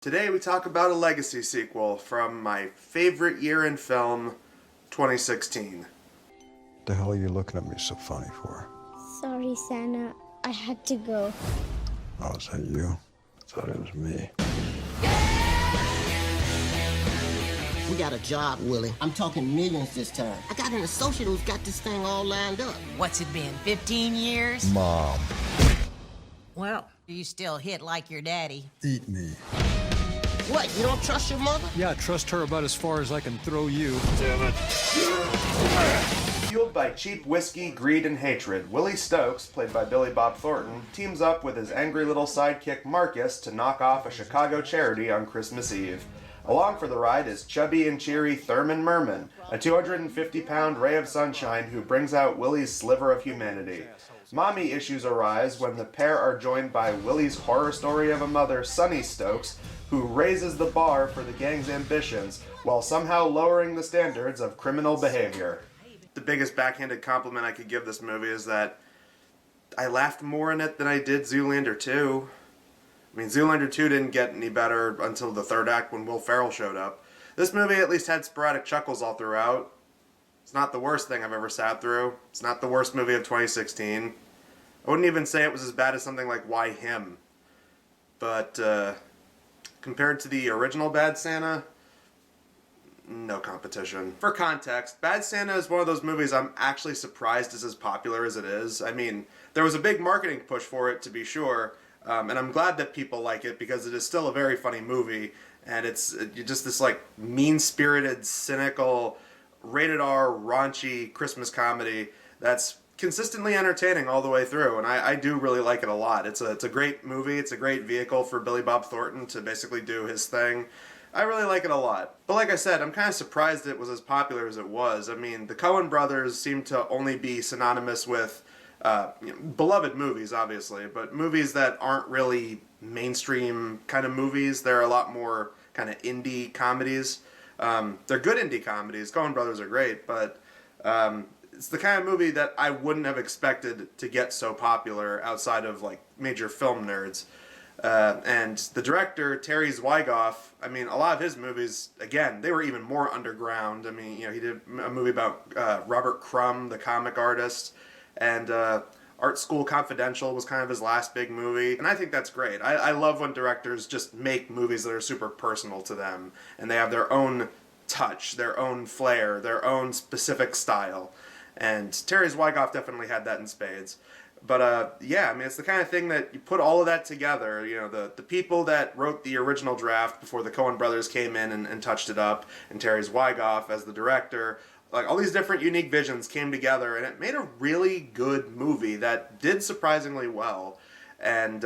Today we talk about a legacy sequel from my favorite year in film, 2016. What the hell are you looking at me so funny for? Sorry, Santa. I had to go. Oh, is that you? I thought it was me. We got a job, Willie. I'm talking millions this time. I got an associate who's got this thing all lined up. What's it been, 15 years? Mom, Well, you still hit like your daddy. eat me. What, you don't trust your mother? Yeah, trust her about as far as I can throw you. Fueled by cheap whiskey, greed, and hatred, Willie Stokes, played by Billy Bob Thornton, teams up with his angry little sidekick Marcus to knock off a Chicago charity on Christmas Eve. Along for the ride is chubby and cheery Thurman Merman, a 250-pound ray of sunshine who brings out Willie's sliver of humanity. Mommy issues arise when the pair are joined by Willie's horror story of a mother, Sonny Stokes, who raises the bar for the gang's ambitions while somehow lowering the standards of criminal behavior. The biggest backhanded compliment I could give this movie is that I laughed more in it than I did Zoolander 2. I mean, Zoolander 2 didn't get any better until the third act when Will Ferrell showed up. This movie at least had sporadic chuckles all throughout. It's not the worst thing I've ever sat through. It's not the worst movie of 2016. I wouldn't even say it was as bad as something like Why Him. But, compared to the original Bad Santa, no competition. For context, Bad Santa is one of those movies I'm actually surprised is as popular as it is. I mean, there was a big marketing push for it, to be sure, and I'm glad that people like it because it is still a very funny movie, and it's just this, like, mean-spirited, cynical, rated R, raunchy Christmas comedy that's consistently entertaining all the way through, and I do really like it a lot. It's a great movie. It's a great vehicle for Billy Bob Thornton to basically do his thing. I really like it a lot. But like I said, I'm kind of surprised it was as popular as it was. I mean, the Coen brothers seem to only be synonymous with beloved movies, obviously, but movies that aren't really mainstream kind of movies. They're a lot more kind of indie comedies. They're good indie comedies. Coen brothers are great, but it's the kind of movie that I wouldn't have expected to get so popular outside of like major film nerds. And the director, Terry Zwigoff, I mean, a lot of his movies, again, they were even more underground. I mean, you know, he did a movie about Robert Crumb, the comic artist, and Art School Confidential was kind of his last big movie. And I think that's great. I love when directors just make movies that are super personal to them, and they have their own touch, their own flair, their own specific style. And Terry Zwigoff definitely had that in spades. But yeah, I mean, it's the kind of thing that you put all of that together. You know, the people that wrote the original draft before the Coen brothers came in and touched it up, and Terry Zwigoff as the director, like all these different unique visions came together, and it made a really good movie that did surprisingly well. And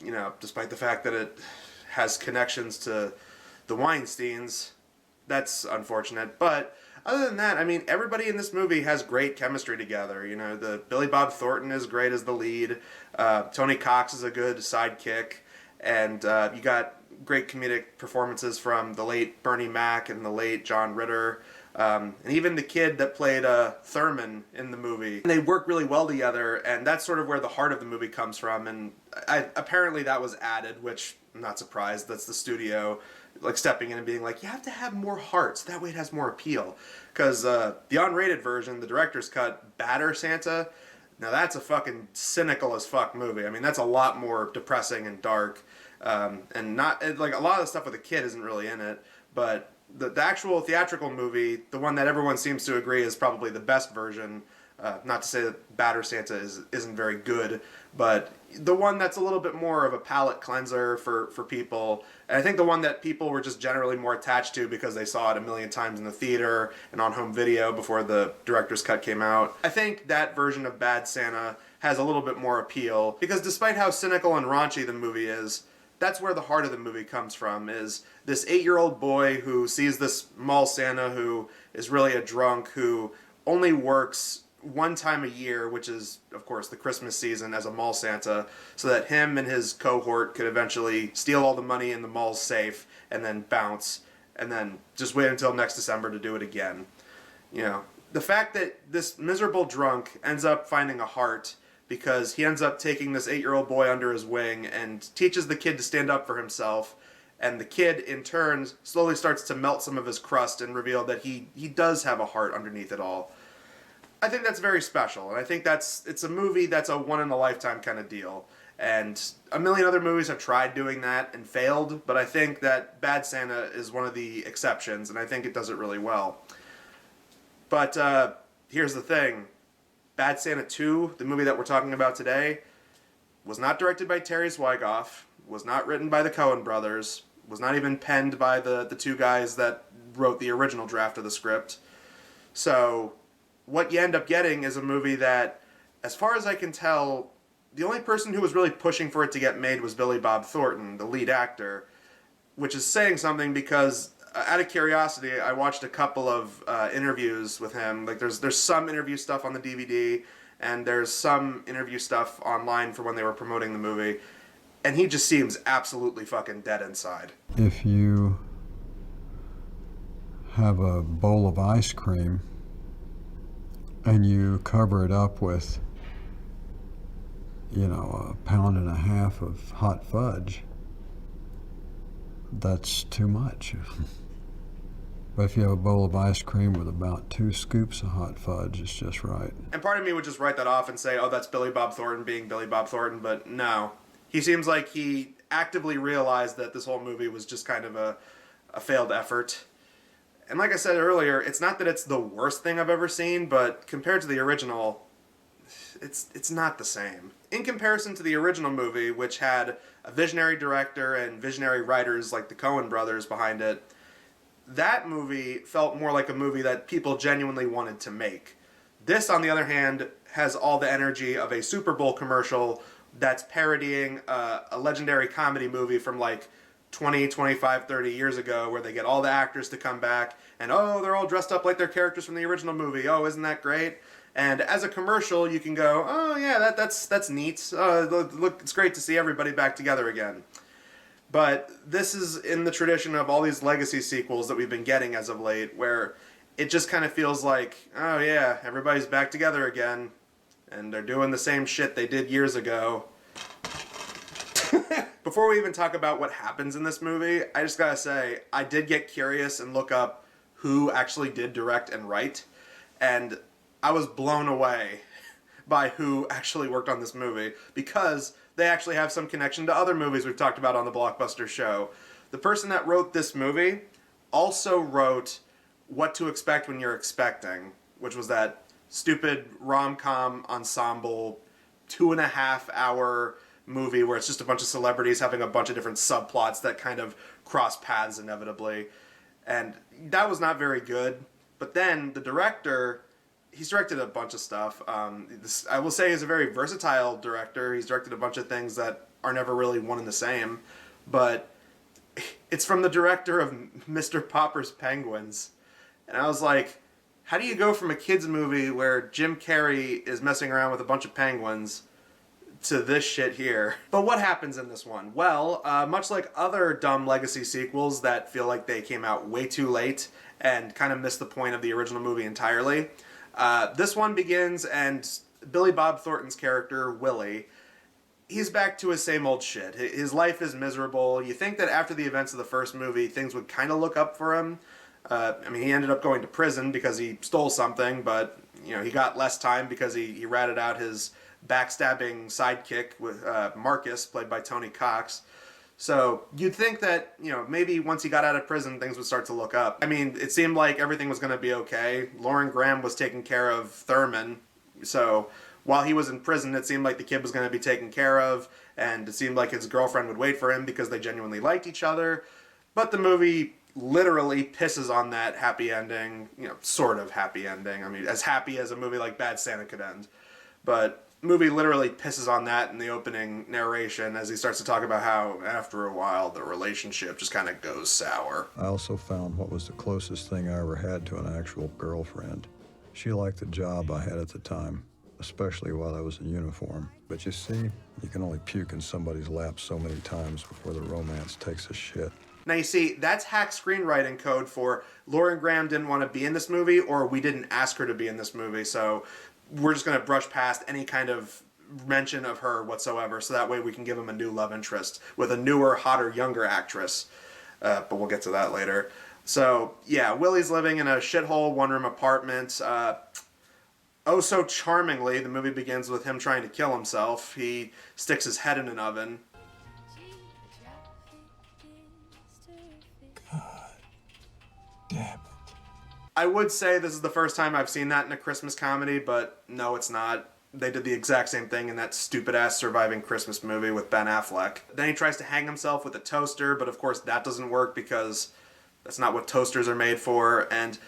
you know, despite the fact that it has connections to the Weinsteins, that's unfortunate. But other than that, I mean, everybody in this movie has great chemistry together. You know, the Billy Bob Thornton is great as the lead. Tony Cox is a good sidekick. And you got great comedic performances from the late Bernie Mac and the late John Ritter. And even the kid that played Thurman in the movie. They work really well together, and that's sort of where the heart of the movie comes from. And apparently that was added, which I'm not surprised. That's the studio like stepping in and being like, you have to have more heart, so that way it has more appeal. Because the unrated version, the director's cut, Batter Santa, now that's a fucking cynical as fuck movie. I mean, that's a lot more depressing and dark, and not like a lot of the stuff with the kid isn't really in it. But the actual theatrical movie, the one that everyone seems to agree is probably the best version. Not to say that Batter Santa isn't very good, but the one that's a little bit more of a palate cleanser for people. And I think the one that people were just generally more attached to because they saw it a million times in the theater and on home video before the director's cut came out. I think that version of Bad Santa has a little bit more appeal because despite how cynical and raunchy the movie is, that's where the heart of the movie comes from, is this 8-year-old boy who sees this mall Santa who is really a drunk, who only works one time a year, which is, of course, the Christmas season as a mall Santa, so that him and his cohort could eventually steal all the money in the mall's safe and then bounce, and then just wait until next December to do it again. You know, the fact that this miserable drunk ends up finding a heart because he ends up taking this 8-year-old boy under his wing and teaches the kid to stand up for himself And the kid, in turn, slowly starts to melt some of his crust and reveal that he does have a heart underneath it all. I think that's very special, and I think it's a movie that's a one-in-a-lifetime kind of deal. And a million other movies have tried doing that and failed, but I think that Bad Santa is one of the exceptions, and I think it does it really well. But here's the thing. Bad Santa 2, the movie that we're talking about today, was not directed by Terry Zwigoff, was not written by the Coen brothers, was not even penned by the two guys that wrote the original draft of the script. So what you end up getting is a movie that, as far as I can tell, the only person who was really pushing for it to get made was Billy Bob Thornton, the lead actor, which is saying something because, out of curiosity, I watched a couple of interviews with him. Like, there's some interview stuff on the DVD, and there's some interview stuff online for when they were promoting the movie, and he just seems absolutely fucking dead inside. If you have a bowl of ice cream and you cover it up with, you know, 1.5 pounds of hot fudge, that's too much. But if you have a bowl of ice cream with about 2 scoops of hot fudge, it's just right. And part of me would just write that off and say, oh, that's Billy Bob Thornton being Billy Bob Thornton, but no. He seems like he actively realized that this whole movie was just kind of a failed effort. And like I said earlier, it's not that it's the worst thing I've ever seen, but compared to the original, it's not the same. In comparison to the original movie, which had a visionary director and visionary writers like the Coen brothers behind it, that movie felt more like a movie that people genuinely wanted to make. This, on the other hand, has all the energy of a Super Bowl commercial that's parodying a legendary comedy movie from like 20, 25, 30 years ago, where they get all the actors to come back and, oh, they're all dressed up like their characters from the original movie. Oh, isn't that great? And as a commercial, you can go, oh yeah, that's neat. Look, it's great to see everybody back together again. But this is in the tradition of all these legacy sequels that we've been getting as of late, where it just kind of feels like, oh yeah, everybody's back together again, and they're doing the same shit they did years ago. Before we even talk about what happens in this movie, I just gotta say, I did get curious and look up who actually did direct and write, and I was blown away by who actually worked on this movie, because they actually have some connection to other movies we've talked about on the Blockbusters show. The person that wrote this movie also wrote What to Expect When You're Expecting, which was that stupid rom-com ensemble 2.5-hour movie where it's just a bunch of celebrities having a bunch of different subplots that kind of cross paths inevitably. And that was not very good. But then the director, he's directed a bunch of stuff. I will say he's a very versatile director. He's directed a bunch of things that are never really one and the same. But it's from the director of Mr. Popper's Penguins. And I was like, how do you go from a kid's movie where Jim Carrey is messing around with a bunch of penguins to this shit here? But what happens in this one? Well, much like other dumb legacy sequels that feel like they came out way too late and kind of missed the point of the original movie entirely, this one begins and Billy Bob Thornton's character, Willie, he's back to his same old shit. His life is miserable. You think that after the events of the first movie, things would kind of look up for him. He ended up going to prison because he stole something, but he got less time because he ratted out his backstabbing sidekick with Marcus, played by Tony Cox. So you'd think that, maybe once he got out of prison, things would start to look up. It seemed like everything was going to be okay. Lauren Graham was taking care of Thurman. So while he was in prison, it seemed like the kid was going to be taken care of, and it seemed like his girlfriend would wait for him because they genuinely liked each other. But the movie literally pisses on that happy ending, sort of happy ending. As happy as a movie like Bad Santa could end. But movie literally pisses on that in the opening narration as he starts to talk about how, after a while, the relationship just kind of goes sour. I also found what was the closest thing I ever had to an actual girlfriend. She liked the job I had at the time, especially while I was in uniform. But you see, you can only puke in somebody's lap so many times before the romance takes a shit. Now you see, that's hack screenwriting code for Lauren Graham didn't want to be in this movie, or we didn't ask her to be in this movie, so we're just going to brush past any kind of mention of her whatsoever, so that way we can give him a new love interest with a newer, hotter, younger actress. but we'll get to that later. So, yeah, Willie's living in a shithole one-room apartment. Oh, so charmingly, the movie begins with him trying to kill himself. He sticks his head in an oven. Damn it. I would say this is the first time I've seen that in a Christmas comedy, but no, it's not. They did the exact same thing in that stupid-ass Surviving Christmas movie with Ben Affleck. Then he tries to hang himself with a toaster, but of course that doesn't work because that's not what toasters are made for. And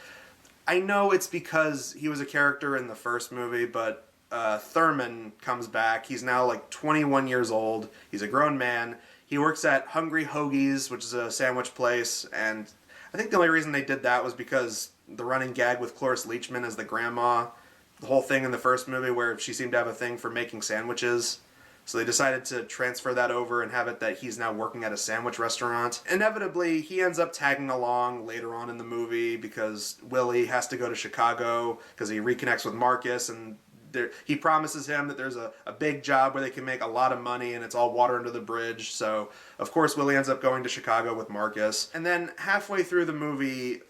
I know it's because he was a character in the first movie, but Thurman comes back. He's now like 21 years old. He's a grown man. He works at Hungry Hoagie's, which is a sandwich place, and I think the only reason they did that was because the running gag with Cloris Leachman as the grandma, the whole thing in the first movie where she seemed to have a thing for making sandwiches. So they decided to transfer that over and have it that he's now working at a sandwich restaurant. Inevitably, he ends up tagging along later on in the movie because Willie has to go to Chicago because he reconnects with Marcus, and he promises him that there's a big job where they can make a lot of money and it's all water under the bridge. So, of course, Willie ends up going to Chicago with Marcus. And then halfway through the movie,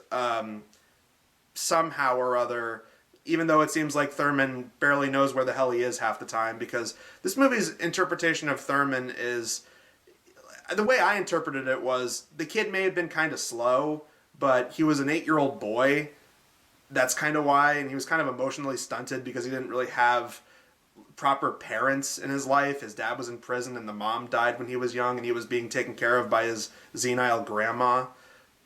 somehow or other, even though it seems like Thurman barely knows where the hell he is half the time, because this movie's interpretation of Thurman is... The way I interpreted it was, the kid may have been kind of slow, but he was an 8-year-old boy. That's kind of why, and he was kind of emotionally stunted because he didn't really have proper parents in his life. His dad was in prison and the mom died when he was young, and he was being taken care of by his senile grandma.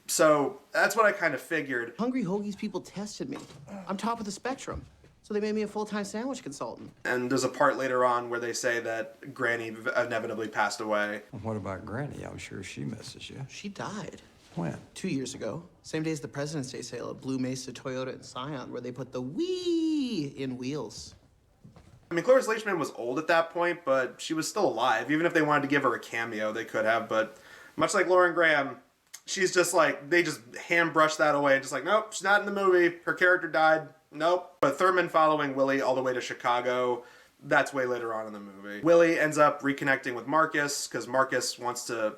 So that's what I kind of figured. Hungry Hoagie's people tested me. I'm top of the spectrum. So they made me a full-time sandwich consultant. And there's a part later on where they say that Granny inevitably passed away. What about Granny? I'm sure she misses you. She died. When? 2 years ago. Same day as the President's Day sale at Blue Mesa, Toyota, and Scion, where they put the wee in wheels. I mean, Cloris Leachman was old at that point, but she was still alive. Even if they wanted to give her a cameo, they could have. But much like Lauren Graham, she's just like, they just hand-brushed that away. Just like, nope, she's not in the movie. Her character died. Nope. But Thurman following Willie all the way to Chicago, that's way later on in the movie. Willie ends up reconnecting with Marcus because Marcus wants to,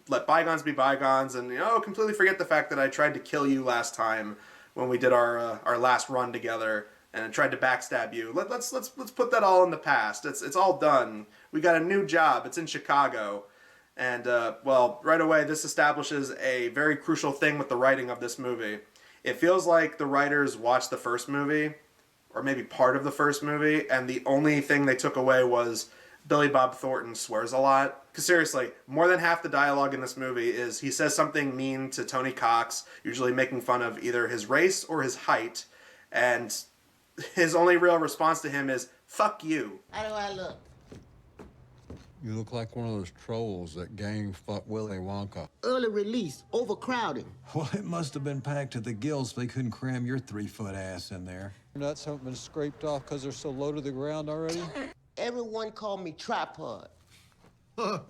let bygones be bygones and, completely forget the fact that I tried to kill you last time when we did our last run together and tried to backstab you. Let's put that all in the past. It's all done. We got a new job. It's in Chicago. And, right away, this establishes a very crucial thing with the writing of this movie. It feels like the writers watched the first movie, or maybe part of the first movie, and the only thing they took away was Billy Bob Thornton swears a lot. Because seriously, more than half the dialogue in this movie is he says something mean to Tony Cox, usually making fun of either his race or his height, and his only real response to him is, "Fuck you." How do I look? You look like one of those trolls that gang fucked Willy Wonka. Early release, overcrowding. Well, it must have been packed to the gills so they couldn't cram your 3-foot ass in there. Nuts haven't been scraped off because they're so low to the ground already? Everyone call me tripod. Well,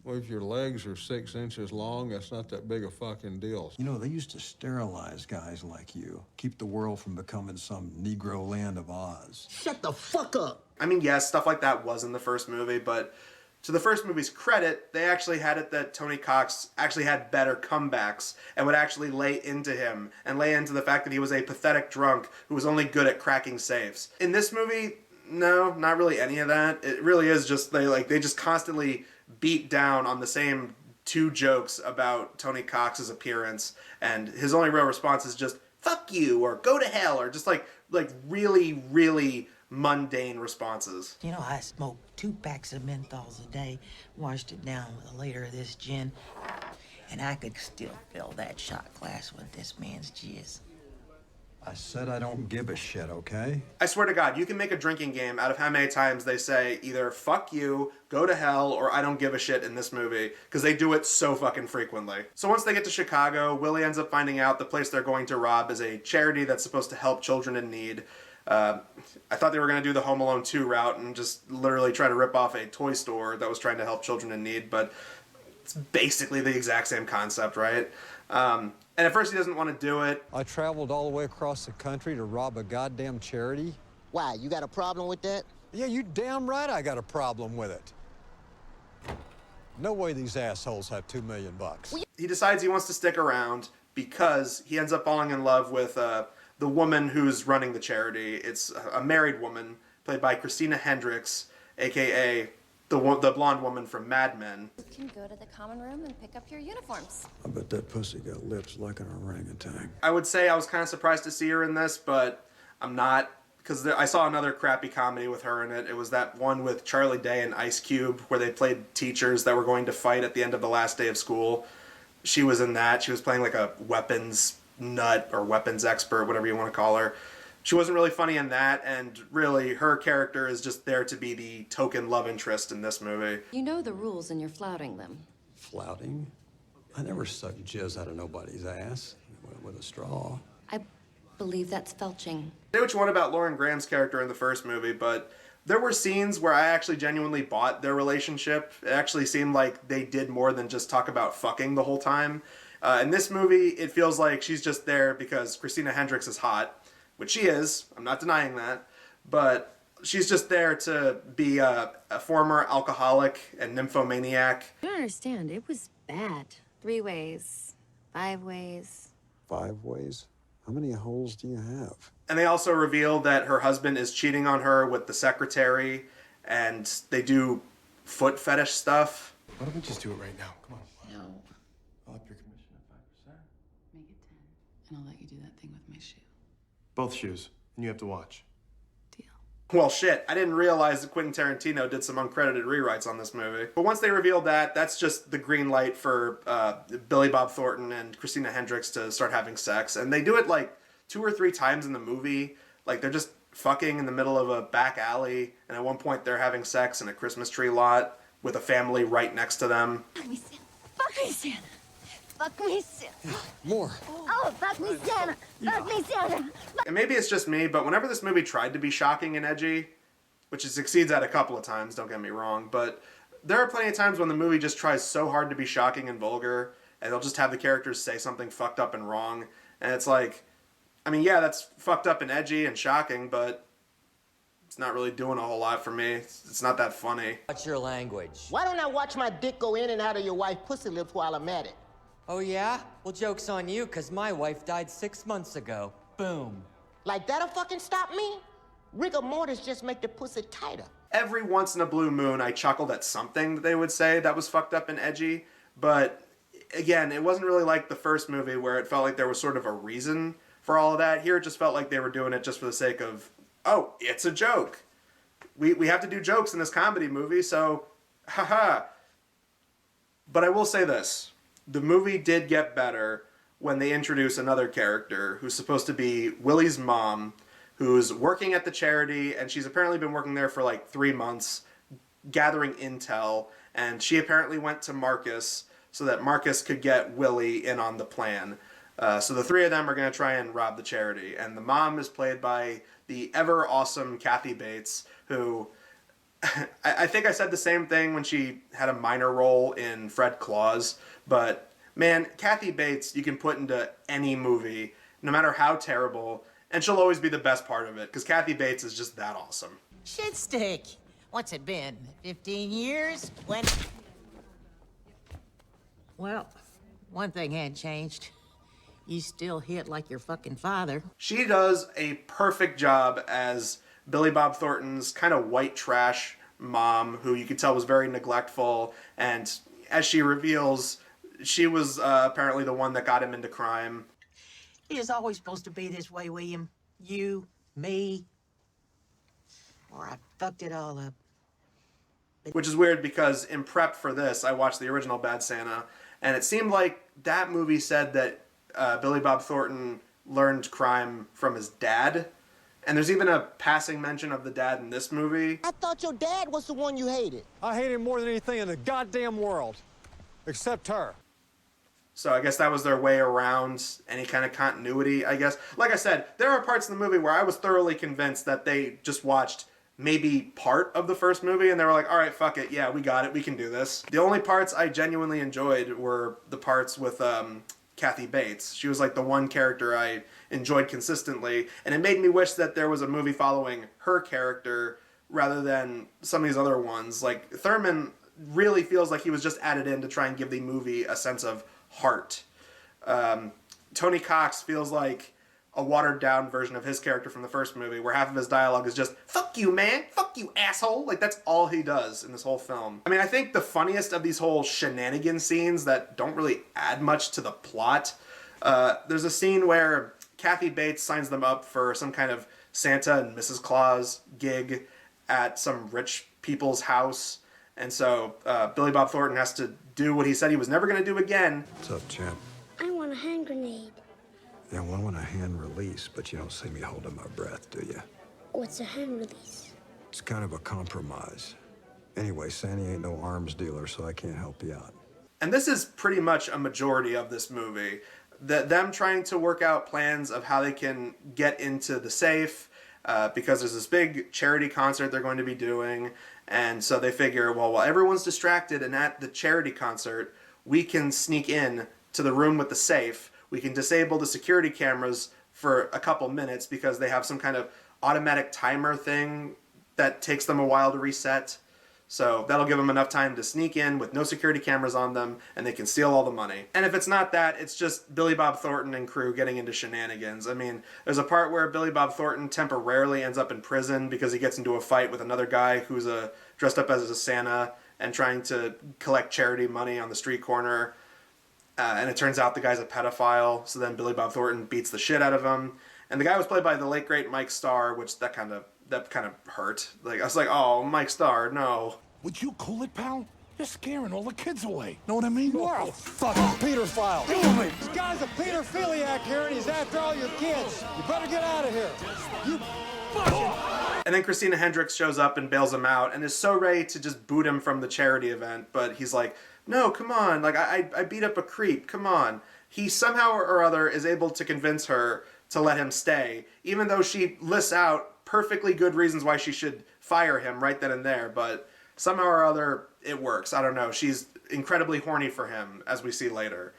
if your legs are 6 inches long, that's not that big a fucking deal. You know, they used to sterilize guys like you, keep the world from becoming some Negro land of Oz. Shut the fuck up. I mean, yes, stuff like that was in the first movie, but to the first movie's credit, they actually had it that Tony Cox actually had better comebacks and would actually lay into him and lay into the fact that he was a pathetic drunk who was only good at cracking safes. In this movie, no, not really any of that. It really is just they just constantly beat down on the same two jokes about Tony Cox's appearance, and his only real response is just "fuck you" or "go to hell" or just like really, really mundane responses. I smoke 2 packs of menthols a day, washed it down with a liter of this gin, and I could still fill that shot glass with this man's jizz. I said I don't give a shit, okay? I swear to God, you can make a drinking game out of how many times they say either "fuck you," "go to hell," or "I don't give a shit" in this movie, because they do it so fucking frequently. So once they get to Chicago, Willie ends up finding out the place they're going to rob is a charity that's supposed to help children in need. I thought they were going to do the Home Alone 2 route and just literally try to rip off a toy store that was trying to help children in need, but it's basically the exact same concept, right? And at first he doesn't want to do it. I traveled all the way across the country to rob a goddamn charity. Why, you got a problem with that? Yeah, you damn right I got a problem with it. No way these assholes have $2 million. He decides he wants to stick around because he ends up falling in love with the woman who's running the charity. It's a married woman played by Christina Hendricks, a.k.a. the blonde woman from Mad Men. You can go to the common room and pick up your uniforms. I bet that pussy got lips like an orangutan. I would say I was kind of surprised to see her in this, but I'm not, because I saw another crappy comedy with her in it. It was that one with Charlie Day and Ice Cube where they played teachers that were going to fight at the end of the last day of school. She was in that. She was playing like a weapons nut or weapons expert, whatever you want to call her. She wasn't really funny in that, and really her character is just there to be the token love interest in this movie. You know the rules and you're flouting them. Flouting? I never sucked jizz out of nobody's ass with a straw. I believe that's felching. Say what you want about Lauren Graham's character in the first movie, but there were scenes where I actually genuinely bought their relationship. It actually seemed like they did more than just talk about fucking the whole time. In this movie, it feels like she's just there because Christina Hendricks is hot, which she is. I'm not denying that. But she's just there to be a former alcoholic and nymphomaniac. I don't understand. It was bad. 3 ways. 5 ways. 5 ways? How many holes do you have? And they also reveal that her husband is cheating on her with the secretary, and they do foot fetish stuff. Why don't we just do it right now? Come on. No. I'll up your commission at 5%. Make it 10. And I'll let you do that thing with my shoe. Both shoes, and you have to watch. Deal. Well, shit, I didn't realize that Quentin Tarantino did some uncredited rewrites on this movie. But once they revealed that, that's just the green light for Billy Bob Thornton and Christina Hendricks to start having sex. And they do it like 2 or 3 times in the movie. Like, they're just fucking in the middle of a back alley, and at one point they're having sex in a Christmas tree lot with a family right next to them. Fuck me, Santa. Fuck me, Santa. Fuck me, Santa. More. Oh, fuck me, Santa. Fuck me, Santa. And maybe it's just me, but whenever this movie tried to be shocking and edgy, which it succeeds at a couple of times, don't get me wrong, but there are plenty of times when the movie just tries so hard to be shocking and vulgar, and they'll just have the characters say something fucked up and wrong, and it's like, I mean, yeah, that's fucked up and edgy and shocking, but it's not really doing a whole lot for me. It's not that funny. Watch your language. Why don't I watch my dick go in and out of your wife's pussy lips while I'm at it? Oh, yeah? Well, joke's on you, because my wife died 6 months ago. Boom. Like that'll fucking stop me? Rigor mortis just make the pussy tighter. Every once in a blue moon, I chuckled at something that they would say that was fucked up and edgy, but again, it wasn't really like the first movie where it felt like there was sort of a reason for all of that. Here it just felt like they were doing it just for the sake of, oh, it's a joke. We have to do jokes in this comedy movie, so haha. But I will say this. The movie did get better when they introduce another character who's supposed to be Willie's mom, who's working at the charity, and she's apparently been working there for like 3 months, gathering intel, and she apparently went to Marcus so that Marcus could get Willie in on the plan. So the 3 of them are going to try and rob the charity. And the mom is played by the ever awesome Kathy Bates, who I think I said the same thing when she had a minor role in Fred Claus. But man, Kathy Bates you can put into any movie, no matter how terrible, and she'll always be the best part of it, because Kathy Bates is just that awesome. Shit stick. What's it been? 15 years? 20? Well, one thing hadn't changed. You still hit like your fucking father. She does a perfect job as Billy Bob Thornton's kind of white trash mom, who you could tell was very neglectful, and as she reveals, she was apparently the one that got him into crime. It is always supposed to be this way, William. You, me, or I fucked it all up. Which is weird because in prep for this, I watched the original Bad Santa, and it seemed like that movie said that Billy Bob Thornton learned crime from his dad. And there's even a passing mention of the dad in this movie. I thought your dad was the one you hated. I hate him more than anything in the goddamn world. Except her. So I guess that was their way around any kind of continuity, I guess. Like I said, there are parts in the movie where I was thoroughly convinced that they just watched maybe part of the first movie and they were like, all right, fuck it, yeah, we got it, we can do this. The only parts I genuinely enjoyed were the parts with Kathy Bates. She was like the one character I enjoyed consistently, and it made me wish that there was a movie following her character rather than some of these other ones. Like Thurman really feels like he was just added in to try and give the movie a sense of heart. Tony Cox feels like a watered-down version of his character from the first movie, where half of his dialogue is just, fuck you, man! Fuck you, asshole! Like, that's all he does in this whole film. I mean, I think the funniest of these whole shenanigan scenes that don't really add much to the plot, there's a scene where Kathy Bates signs them up for some kind of Santa and Mrs. Claus gig at some rich people's house. And so Billy Bob Thornton has to do what he said he was never going to do again. What's up, champ? I want a hand grenade. Yeah, well, I want a hand release, but you don't see me holding my breath, do you? What's a hand release? It's kind of a compromise. Anyway, Sandy ain't no arms dealer, so I can't help you out. And this is pretty much a majority of this movie. Them trying to work out plans of how they can get into the safe, because there's this big charity concert they're going to be doing. And so they figure, well, while everyone's distracted and at the charity concert, we can sneak in to the room with the safe. We can disable the security cameras for a couple minutes because they have some kind of automatic timer thing that takes them a while to reset. So that'll give them enough time to sneak in with no security cameras on them, and they can steal all the money. And if it's not that, it's just Billy Bob Thornton and crew getting into shenanigans. I mean, there's a part where Billy Bob Thornton temporarily ends up in prison because he gets into a fight with another guy who's dressed up as a Santa and trying to collect charity money on the street corner. And it turns out the guy's a pedophile, so then Billy Bob Thornton beats the shit out of him. And the guy was played by the late great Mike Starr, which that kind of hurt. Like, I was like, oh, Mike Starr, no. Would you cool it, pal? You're scaring all the kids away. Know what I mean? You are a fucking pedophile. This guy's a pedophiliac here, and he's after all your kids. You better get out of here. You fucking... And then Christina Hendricks shows up and bails him out and is so ready to just boot him from the charity event, but he's like, no, come on, like, I beat up a creep, come on. He somehow or other is able to convince her to let him stay, even though she lists out perfectly good reasons why she should fire him right then and there, but somehow or other, it works. I don't know. She's incredibly horny for him, as we see later.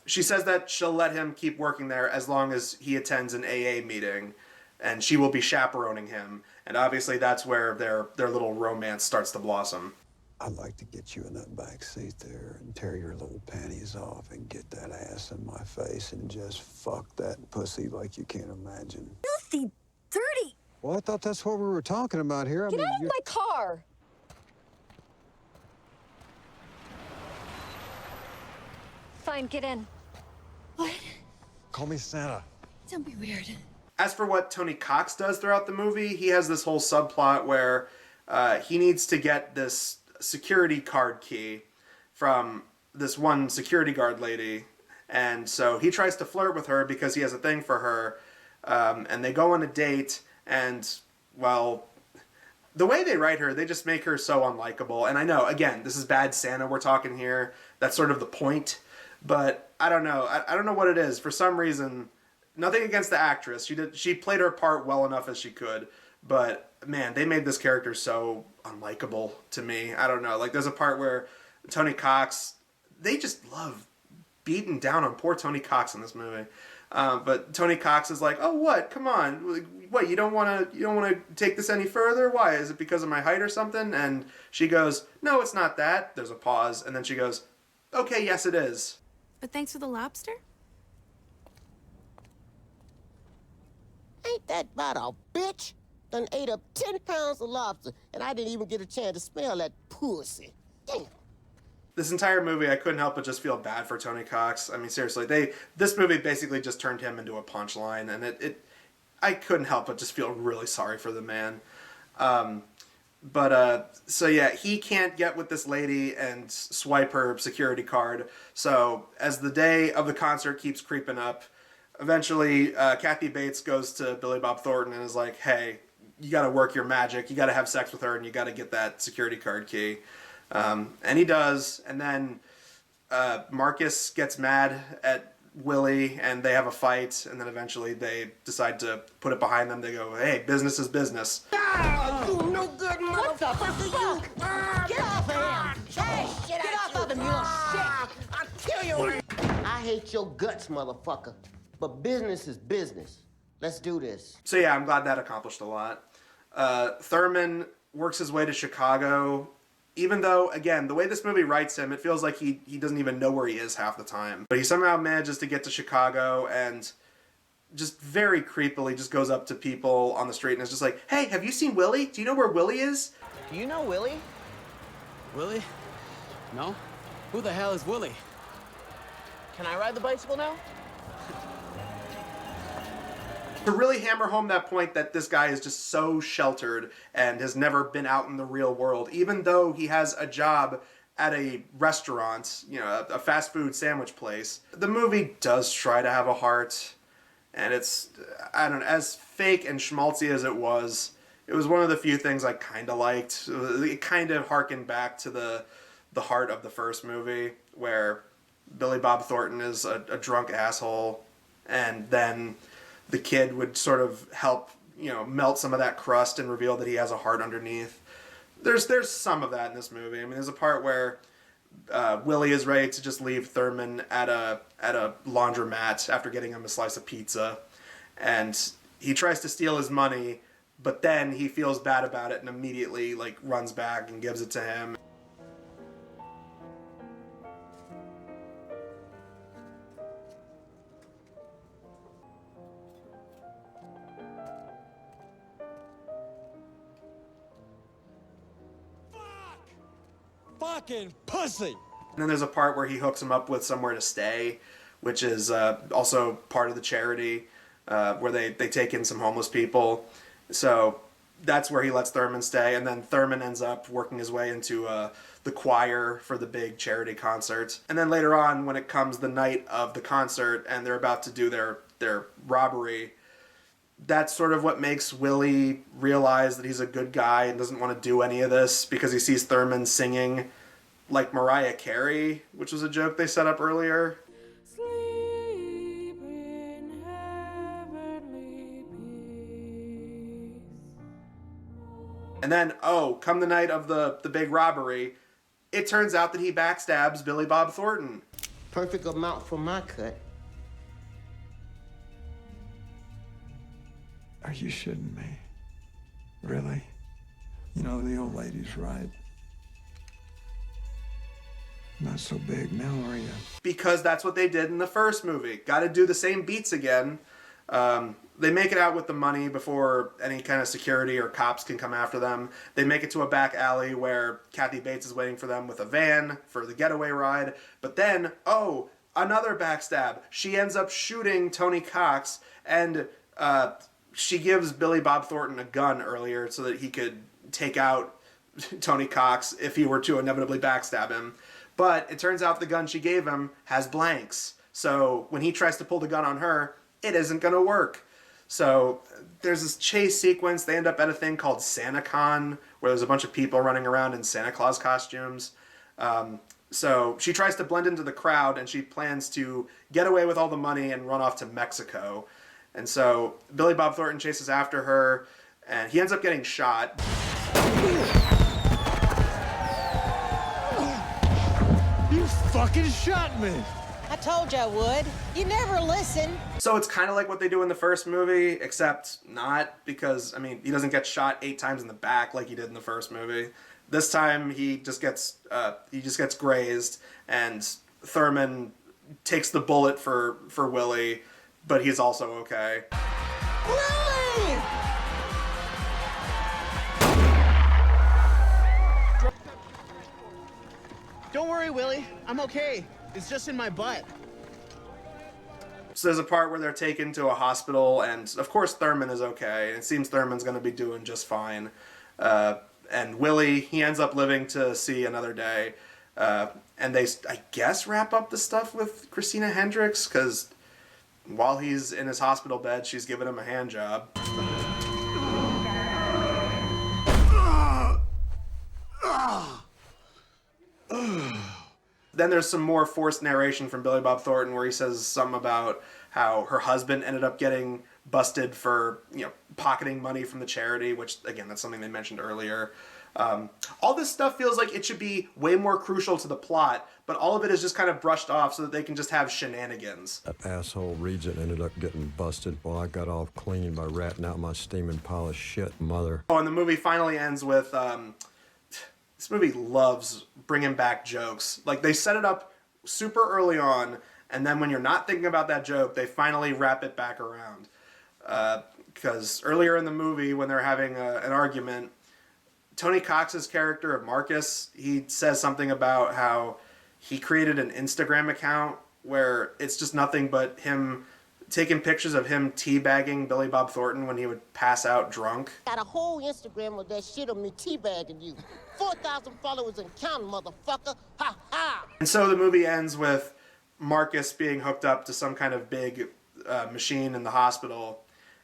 She says that she'll let him keep working there as long as he attends an AA meeting, and she will be chaperoning him. And obviously that's where their little romance starts to blossom. I'd like to get you in that back seat there and tear your little panties off and get that ass in my face and just fuck that pussy like you can't imagine. Filthy, dirty. Well, I thought that's what we were talking about here. Get out of my car. Fine, get in. What? Call me Santa. Don't be weird. As for what Tony Cox does throughout the movie, he has this whole subplot where he needs to get this security card key from this one security guard lady. And so he tries to flirt with her because he has a thing for her. And they go on a date, and, well, the way they write her, they just make her so unlikable. And I know, again, this is bad Santa we're talking here. That's sort of the point. But I don't know. I don't know what it is. For some reason, nothing against the actress. She played her part well enough as she could. But, man, they made this character so unlikable to me. I don't know. Like, there's a part where Tony Cox, they just love beating down on poor Tony Cox in this movie. But Tony Cox is like, oh, what? Come on. What, you don't want to take this any further? Why? Is it because of my height or something? And she goes, no, it's not that. There's a pause. And then she goes, okay, yes, it is. But thanks for the lobster? Ain't that about a bitch? Done ate up 10 pounds of lobster, and I didn't even get a chance to smell that pussy. Damn. This entire movie, I couldn't help but just feel bad for Tony Cox. I mean, seriously, this movie basically just turned him into a punchline, and I couldn't help but just feel really sorry for the man. So yeah, he can't get with this lady and swipe her security card. So as the day of the concert keeps creeping up, eventually Kathy Bates goes to Billy Bob Thornton and is like, hey, you got to work your magic. You got to have sex with her, and you got to get that security card key. And he does, and then Marcus gets mad at Willie, and they have a fight, and then eventually they decide to put it behind them. They go, hey, business is business. You no good motherfucker, you! Get off of him! Hey, get off of him, you little shit! I'll kill you! I hate your guts, motherfucker. But business is business. Let's do this. So yeah, I'm glad that accomplished a lot. Thurman works his way to Chicago even though, again, the way this movie writes him, it feels like he doesn't even know where he is half the time. But he somehow manages to get to Chicago and just very creepily just goes up to people on the street and is just like, hey, have you seen Willie? Do you know where Willie is? Do you know Willie? Willie? No? Who the hell is Willie? Can I ride the bicycle now? To really hammer home that point that this guy is just so sheltered and has never been out in the real world, even though he has a job at a restaurant, you know, a fast food sandwich place. The movie does try to have a heart, and it's, I don't know, as fake and schmaltzy as it was one of the few things I kind of liked. It kind of harkened back to the heart of the first movie, where Billy Bob Thornton is a drunk asshole, and then the kid would sort of help, you know, melt some of that crust and reveal that he has a heart underneath. There's some of that in this movie. I mean, there's a part where Willie is ready to just leave Thurman at a laundromat after getting him a slice of pizza, and he tries to steal his money, but then he feels bad about it and immediately like runs back and gives it to him. Fucking pussy! And then there's a part where he hooks him up with somewhere to stay, which is also part of the charity, where they take in some homeless people. So that's where he lets Thurman stay, and then Thurman ends up working his way into the choir for the big charity concert. And then later on, when it comes the night of the concert and they're about to do their robbery, that's sort of what makes Willie realize that he's a good guy and doesn't want to do any of this, because he sees Thurman singing like Mariah Carey, which was a joke they set up earlier. And then, oh, come the night of the big robbery, it turns out that he backstabs Billy Bob Thornton. Perfect amount for my cut. Are you shitting me? Really? You know, the old lady's right. Not so big now, are you? Because that's what they did in the first movie. Got to do the same beats again. They make it out with the money before any kind of security or cops can come after them. They make it to a back alley where Kathy Bates is waiting for them with a van for the getaway ride. But then, oh, another backstab. She ends up shooting Tony Cox, and she gives Billy Bob Thornton a gun earlier so that he could take out Tony Cox if he were to inevitably backstab him. But it turns out the gun she gave him has blanks. So when he tries to pull the gun on her, it isn't going to work. So there's this chase sequence. They end up at a thing called SantaCon, where there's a bunch of people running around in Santa Claus costumes. So she tries to blend into the crowd, and she plans to get away with all the money and run off to Mexico. And so Billy Bob Thornton chases after her, and he ends up getting shot. You fucking shot me! I told you I would. You never listen. So it's kind of like what they do in the first movie, except not, because, I mean, he doesn't get shot 8 times in the back like he did in the first movie. This time he just gets grazed, and Thurman takes the bullet for Willie, but he's also okay. Willie! Don't worry, Willie. I'm okay. It's just in my butt. So there's a part where they're taken to a hospital, and of course Thurman is okay. It seems Thurman's going to be doing just fine. And Willie, he ends up living to see another day. And they, I guess, wrap up the stuff with Christina Hendricks, because while he's in his hospital bed, she's giving him a hand job. Then there's some more forced narration from Billy Bob Thornton where he says something about how her husband ended up getting busted for, you know, pocketing money from the charity, which, again, that's something they mentioned earlier. All this stuff feels like it should be way more crucial to the plot, but all of it is just kind of brushed off so that they can just have shenanigans. That asshole Regent ended up getting busted while I got off clean by ratting out my steaming pile of shit, mother. Oh, and the movie finally ends with This movie loves bringing back jokes. Like, they set it up super early on, and then when you're not thinking about that joke, they finally wrap it back around. Because earlier in the movie, when they're having an argument, Tony Cox's character of Marcus, he says something about how he created an Instagram account where it's just nothing but him taking pictures of him teabagging Billy Bob Thornton when he would pass out drunk. Got a whole Instagram of that shit of me teabagging you. 4,000 followers and counting, motherfucker. Ha ha! And so the movie ends with Marcus being hooked up to some kind of big machine in the hospital.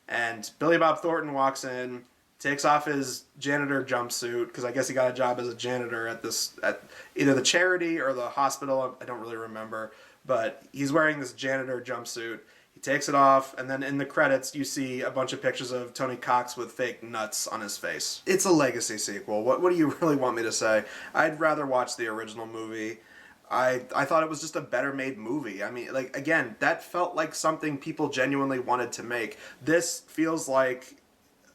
And Billy Bob Thornton walks in, takes off his janitor jumpsuit, because I guess he got a job as a janitor at either the charity or the hospital. I don't really remember. But he's wearing this janitor jumpsuit. He takes it off, and then in the credits, you see a bunch of pictures of Tony Cox with fake nuts on his face. It's a legacy sequel. What do you really want me to say? I'd rather watch the original movie. I thought it was just a better made movie. I mean, like, again, that felt like something people genuinely wanted to make. This feels like,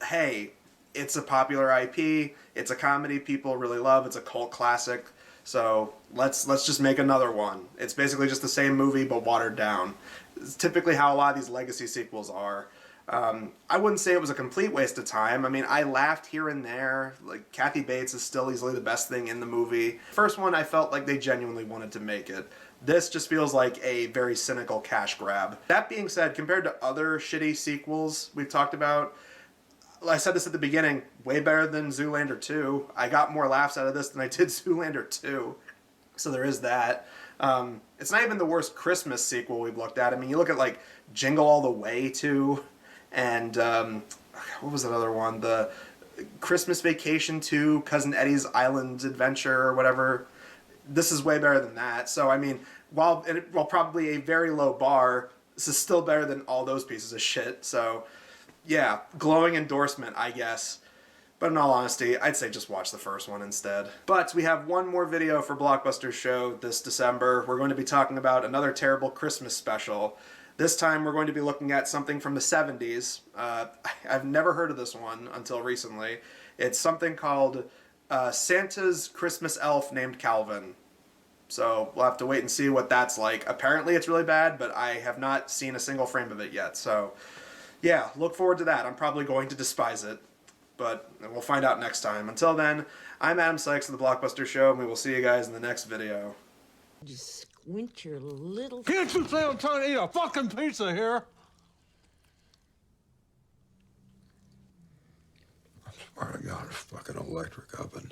hey, it's a popular IP, it's a comedy people really love, it's a cult classic, so let's just make another one. It's basically just the same movie but watered down. It's typically how a lot of these legacy sequels are. I wouldn't say it was a complete waste of time. I mean, I laughed here and there. Like, Kathy Bates is still easily the best thing in the movie. First one, I felt like they genuinely wanted to make it. This just feels like a very cynical cash grab. That being said, compared to other shitty sequels we've talked about, I said this at the beginning, way better than Zoolander 2. I got more laughs out of this than I did Zoolander 2. So there is that. It's not even the worst Christmas sequel we've looked at. I mean, you look at, like, Jingle All the Way 2, and what was that other one? The Christmas Vacation 2, Cousin Eddie's Island Adventure, or whatever. This is way better than that. So, I mean, while probably a very low bar, this is still better than all those pieces of shit. So, yeah, glowing endorsement, I guess. But in all honesty, I'd say just watch the first one instead. But we have one more video for Blockbusters show this December. We're going to be talking about another terrible Christmas special. This time we're going to be looking at something from the 70s. I've never heard of this one until recently. It's something called Santa's Christmas Elf Named Calvin. So we'll have to wait and see what that's like. Apparently it's really bad, but I have not seen a single frame of it yet. So yeah, look forward to that. I'm probably going to despise it, but we'll find out next time. Until then, I'm Adam Sykes of the Blockbuster Show, and we will see you guys in the next video. Just squint your little... Can't you say I'm trying to eat a fucking pizza here? I swear to God, it's fucking electric oven.